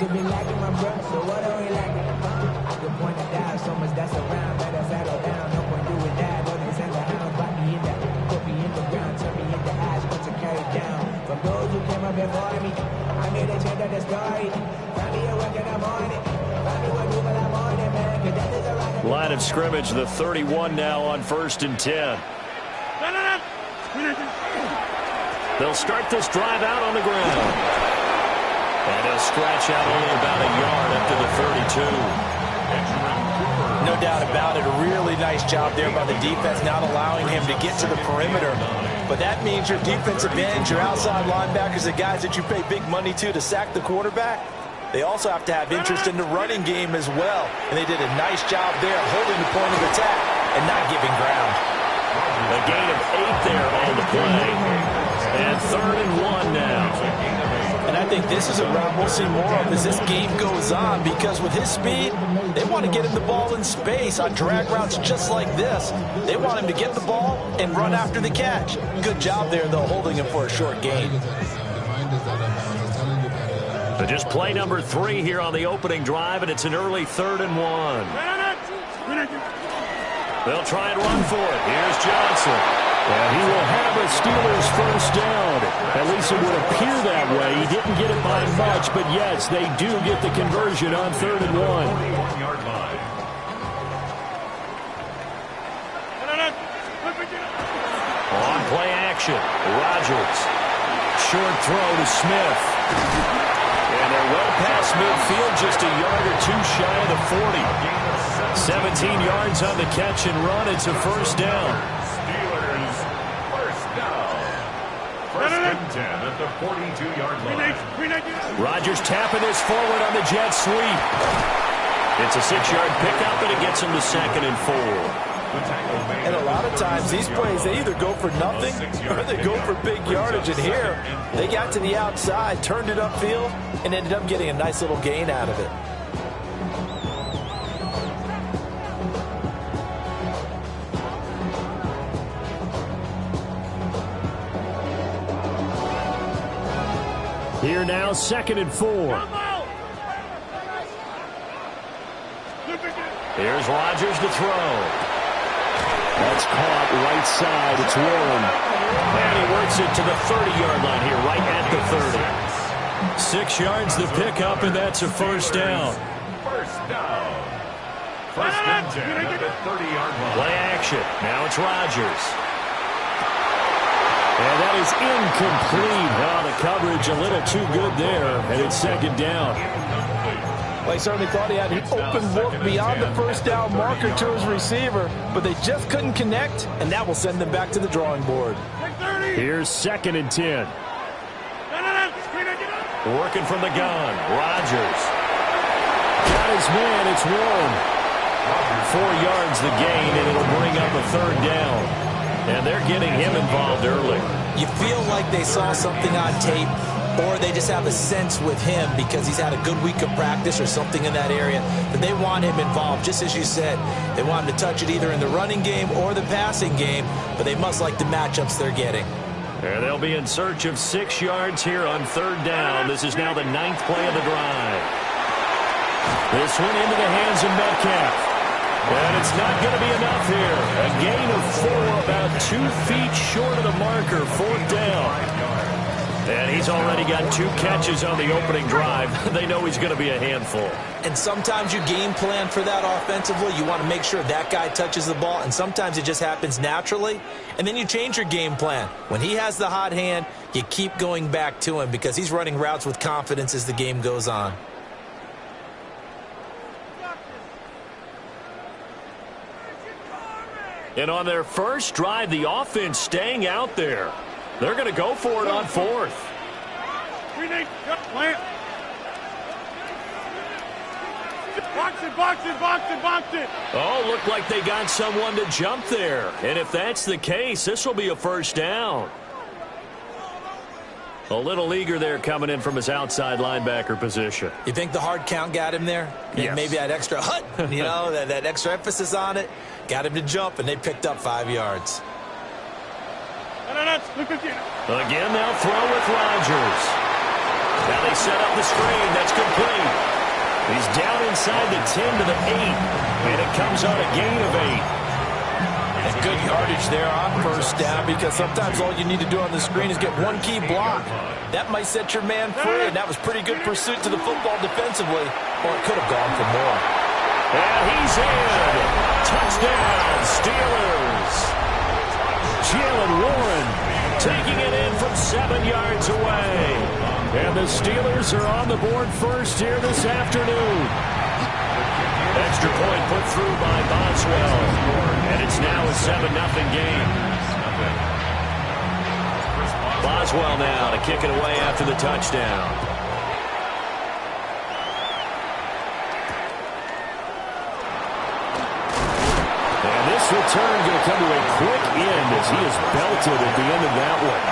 you be lacking, my brother, so what are we lacking? I can point it down, so much that's around, better settle down, no point doing that, don't they send the hound, bite me in the, put me in the ground, turn me into ash, once I carry down. From those who came up before me, I made a change of the story. Find me a work in the morning, find me with people I'm on it, man, 'cause that is a rock. Line of scrimmage, the 31 now on 1st and 10. They'll start this drive out on the ground. And he'll stretch out only about a yard up to the 32. No doubt about it. A really nice job there by the defense, not allowing him to get to the perimeter. But that means your defensive ends, your outside linebackers, the guys that you pay big money to sack the quarterback, they also have to have interest in the running game as well. And they did a nice job there holding the point of attack and not giving ground. A gain of 8 there on the play. And 3rd and 1 now. And I think this is a route we'll see more of as this game goes on, because with his speed, they want to get him the ball in space on drag routes just like this. They want him to get the ball and run after the catch. Good job there, though, holding him for a short gain. So just play number 3 here on the opening drive, and it's an early 3rd and 1. They'll try and run for it. Here's Johnson. And he will have a Steelers first down. At least it would appear that way. He didn't get it by much, but yes, they do get the conversion on 3rd and 1. On play action, Rodgers. Short throw to Smith. And they're well past midfield, just a yard or two shy of the 40. 17 yards on the catch and run. It's a first down. Steelers first down. 1st and 10 at the 42-yard line. Rodgers tapping this forward on the jet sweep. It's a 6-yard pickup, and it gets him to 2nd and 4. And a lot of times these plays, they either go for nothing or they go for big yardage. And here, they got to the outside, turned it upfield, and ended up getting a nice little gain out of it. Here now, 2nd and 4. Here's Rodgers to throw. That's caught right side. It's Warren. And he works it to the 30-yard line here, right at the 30. 6 yards the pickup, and that's a first down. First down. 1st and 10 at the 30-yard line. Play action. Now it's Rodgers. And that is incomplete. Oh, the coverage a little too good there, and it's 2nd down. Well, he certainly thought he had an open look beyond the first down marker to his receiver, but they just couldn't connect, and that will send them back to the drawing board. Here's 2nd and 10. Working from the gun, Rodgers. Got his man, it's Warren. 4 yards the gain, and it'll bring up a 3rd down. And they're getting him involved early. You feel like they saw something on tape, or they just have a sense with him because he's had a good week of practice or something in that area that they want him involved. Just as you said, they want him to touch it either in the running game or the passing game, but they must like the matchups they're getting. And they'll be in search of 6 yards here on 3rd down. This is now the 9th play of the drive. This one into the hands of Metcalf. And it's not going to be enough here. A gain of 4, about 2 feet short of the marker, 4th down. And he's already got 2 catches on the opening drive. They know he's going to be a handful. And sometimes you game plan for that offensively. You want to make sure that guy touches the ball, and sometimes it just happens naturally. And then you change your game plan. When he has the hot hand, you keep going back to him because he's running routes with confidence as the game goes on. And on their first drive, the offense staying out there. They're going to go for it on 4th. Box it. Oh, looked like they got someone to jump there. And if that's the case, this will be a first down. A little eager there coming in from his outside linebacker position. You think the hard count got him there? Yes. Maybe that extra hut, that extra emphasis on it, got him to jump, and they picked up 5 yards. Again, they'll throw with Rodgers. Now they set up the screen. That's complete. He's down inside the 10 to the 8, and it comes on a gain of 8. And good yardage there on first down, because sometimes all you need to do on the screen is get one key block. That might set your man free, and that was pretty good pursuit to the football defensively, or it could have gone for more. And he's in. Touchdown, Steelers. Jalen Warren taking it in from 7 yards away. And the Steelers are on the board first here this afternoon. Extra point put through by Boswell. And it's now a 7-0 game. Boswell now to kick it away after the touchdown. And this return going to come to a quick end as he is belted at the end of that one.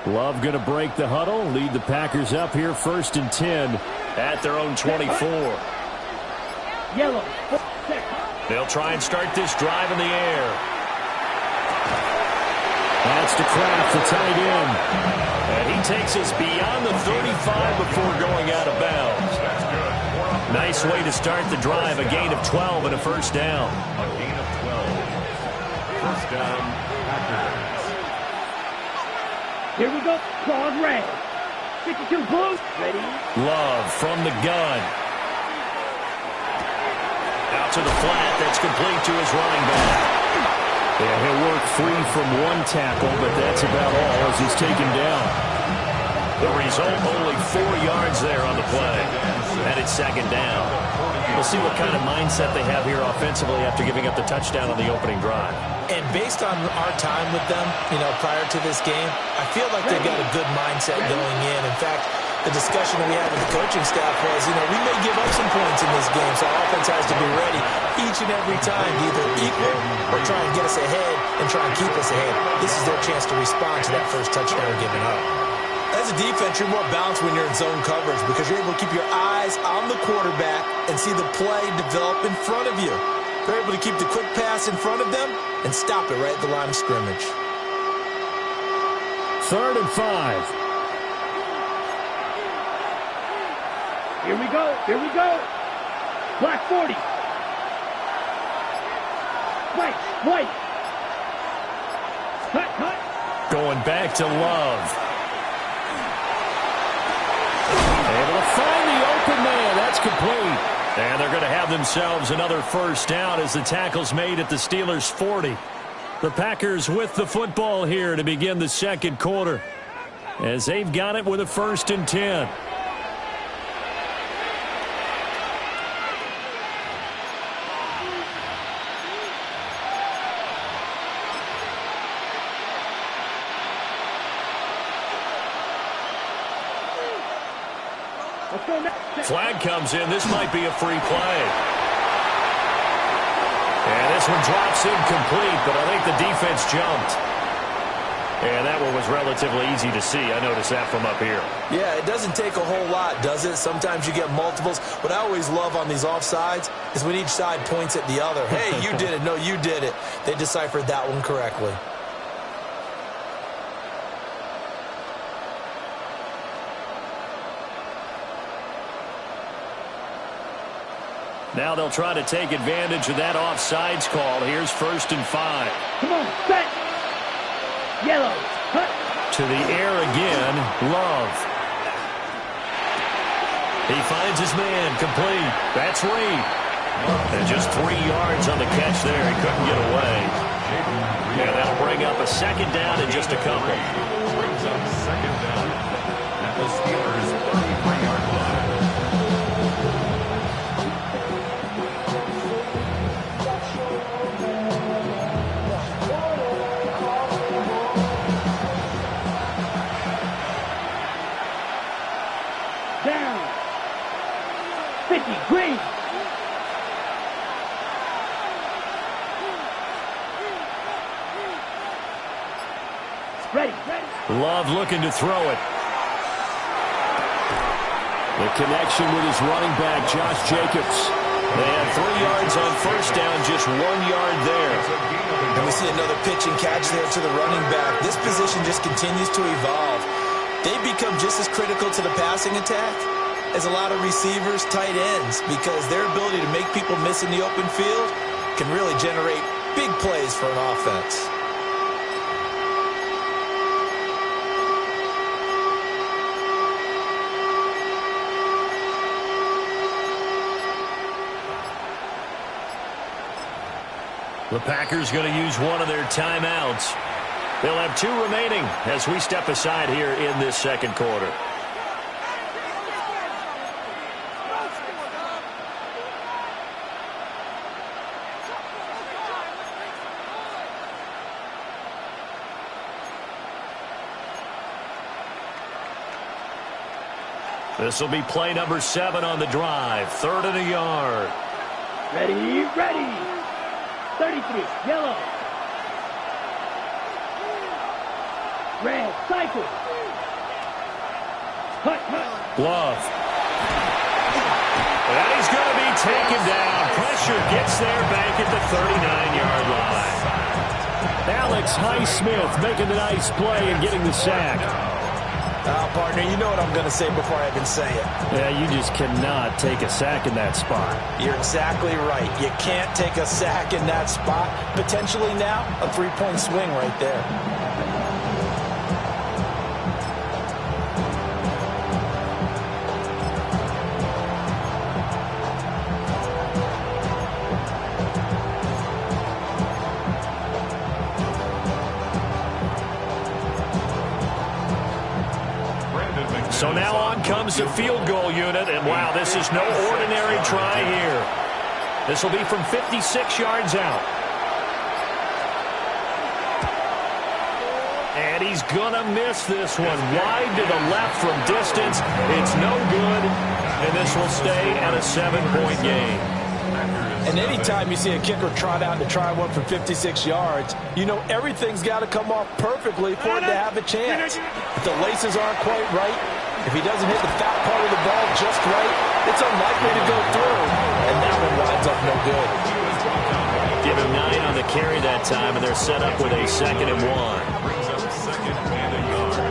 Love going to break the huddle, lead the Packers up here 1st and 10 at their own 24. Yellow. They'll try and start this drive in the air. That's to Kraft, the tight end. And he takes us beyond the 35 before going out of bounds. Nice way to start the drive, a gain of 12 and a first down. A gain of 12. First down, Packers. Here we go. Claws red. 52 blue. Ready. Love from the gun. Out to the flat. That's complete to his running back. Yeah, he'll work free from one tackle, but that's about all as he's taken down. The result, only 4 yards there on the play. And it's 2nd down. We'll see what kind of mindset they have here offensively after giving up the touchdown on the opening drive. And based on our time with them, prior to this game, I feel like they've got a good mindset going in. In fact, the discussion that we had with the coaching staff was, we may give up some points in this game, so our offense has to be ready each and every time to either equal or try and get us ahead and try and keep us ahead. This is their chance to respond to that first touchdown given up. As a defense, you're more balanced when you're in zone coverage because you're able to keep your eyes on the quarterback and see the play develop in front of you. They're able to keep the quick pass in front of them and stop it right at the line of scrimmage. 3rd and 5. Here we go. Here we go. Black 40. White. Cut. Going back to Love. Able to find the open man. That's complete. And they're going to have themselves another first down as the tackle's made at the Steelers' 40. The Packers with the football here to begin the 2nd quarter as they've got it with a 1st and 10. Flag comes in. This might be a free play. And this one drops incomplete, but I think the defense jumped. And that one was relatively easy to see. I noticed that from up here. Yeah, it doesn't take a whole lot, does it? Sometimes you get multiples. What I always love on these offsides is when each side points at the other. Hey, you did it. No, you did it. They deciphered that one correctly. Now they'll try to take advantage of that offsides call. Here's 1st and 5. Come on, set. Yellow. Cut. To the air again, Love. He finds his man, complete. That's Reed. And just 3 yards on the catch there. He couldn't get away. Yeah, that'll bring up a 2nd down in just a couple. Brings up 2nd down at the Steelers' 33-yard line. Down. 50. Green. Ready. Love looking to throw it. The connection with his running back, Josh Jacobs. They had 3 yards on first down, just 1 yard there. And we see another pitch and catch there to the running back. This position just continues to evolve. They become just as critical to the passing attack as a lot of receivers, tight ends, because their ability to make people miss in the open field can really generate big plays for an offense. The Packers going to use one of their timeouts. They'll have 2 remaining as we step aside here in this second quarter. This will be play number 7 on the drive. 3rd and a yard. Ready, ready. 33, yellow. Red, cycle. Cut. Glove. And he's going to be taken down. Pressure gets there back at the 39-yard line. Alex Highsmith making the nice play and getting the sack. Partner, you know what I'm going to say before I even say it. Yeah, you just cannot take a sack in that spot. You're exactly right. You can't take a sack in that spot. Potentially now, a 3-point swing right there. So now on comes the field goal unit, and wow, this is no ordinary try here. This will be from 56 yards out. And he's going to miss this one. Wide to the left from distance. It's no good, and this will stay at a 7-point game. And anytime you see a kicker trot out to try one from 56 yards, you know everything's got to come off perfectly for it to have a chance. If the laces aren't quite right, if he doesn't hit the fat part of the ball just right, it's unlikely to go through. And that one winds up no good. Give him 9 on the carry that time, and they're set up with a 2nd and 1. Brings up 2nd and a yard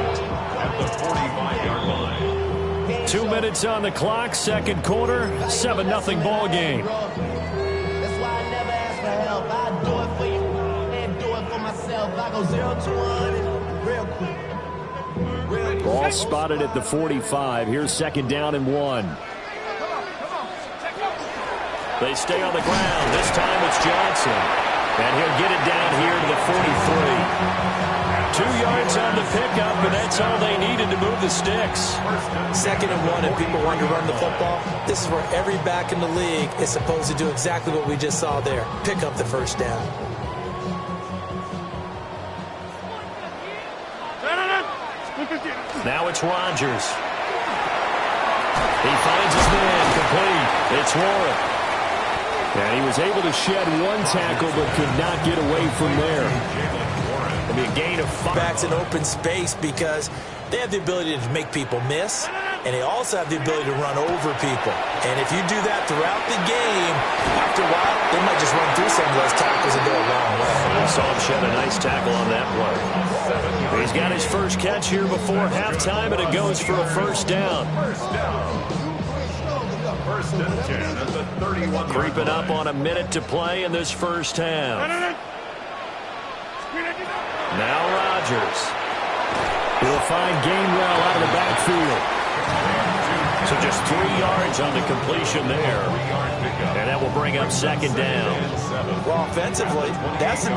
at the 45-yard line. 2 minutes on the clock, second quarter, 7-0 ball game. That's why I never ask for help. I do it for you and do it for myself. I go 0 to 1 real quick. Ball spotted at the 45. Here's 2nd down and 1. They stay on the ground. This time it's Johnson. And he'll get it down here to the 43. 2 yards on the pickup, and that's all they needed to move the sticks. 2nd and 1, and people want to run the football. This is where every back in the league is supposed to do exactly what we just saw there. Pick up the first down. Now it's Rodgers. He finds his man complete. It's Warren. And he was able to shed 1 tackle but could not get away from there. It'll be a gain of 5. Backs in open space because they have the ability to make people miss, and they also have the ability to run over people. And if you do that throughout the game, after a while, they might just run through some of those tackles and go a long way. We saw him shed a nice tackle on that play. He's got his first catch here before halftime, and it goes for a first down. First and 10 at the 31. Creeping up on a minute to play in this first half. Now Rodgers. He'll find Gainwell out of the backfield. So just 3 yards on the completion there. And that will bring up 2nd down. Well, offensively, that's the